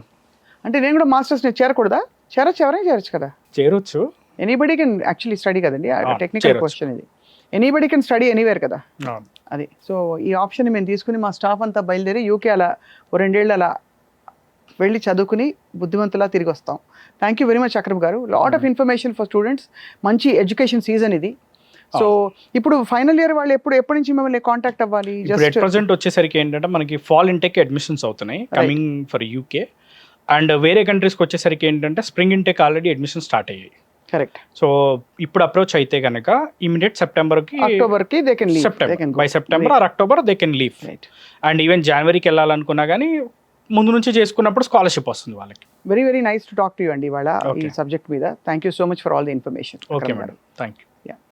అంటే నేను కూడా మాస్టర్స్ నేను చేరకూడదా? ఎవరైనా చేరచ్చు కదా. చేరొచ్చు. ఎనీబడి కెన్ యాక్చువల్లీ స్టడీ కదండి, టెక్నికల్ చేరొచ్చు. క్వశ్చన్ ఇది. ఎనీబడి కెన్ స్టడీ ఎనీవేర్ కదా, అవును. అది. సో ఈ ఆప్షన్ మేము తీసుకుని మా స్టాఫ్ అంతా బయలుదేరి యూకే అలా 2 ఏళ్ళు అలా వెళ్ళి చదువుకుని బుద్ధిమంతులా తిరిగి వస్తాం. Thank you very much Akram గారు. Lot of information for students. మంచి ఎడ్యుకేషన్ సీజన్ ఇది. సో ఇప్పుడు ఫైనల్ ఇయర్ వాళ్ళు ఎప్పటి నుంచి మిమ్మల్ని కాంటాక్ట్ అవ్వాలి? ఇప్పుడు ఎట్ ప్రజెంట్ వచ్చేసరికి ఏంటంటే మనకి ఫాల్ ఇంటెక్ అడ్మిషన్స్ అవుతున్నాయి కమింగ్ ఫర్ యూకే. అండ్ వేరే కంట్రీస్కి వచ్చేసరికి ఏంటంటే spring intake already admission start అయ్యాయి. కరెక్ట్. సో ఇప్పుడు అప్రోచ్ అయితే కనుక ఇమీడియట్ సెప్టెంబర్కి they can leave. By September or October they can leave. And even జనవరికి వెళ్ళాలనుకున్నా కానీ ముందు నుంచి చేసుకున్నప్పుడు స్కాలర్షిప్ వస్తుంది వాళ్ళకి. Very very nice to talk to you అండి ఇవాళ ఈ సబ్జెక్ట్ మీద. Thank you so much for all the information. Okay madam, thank you.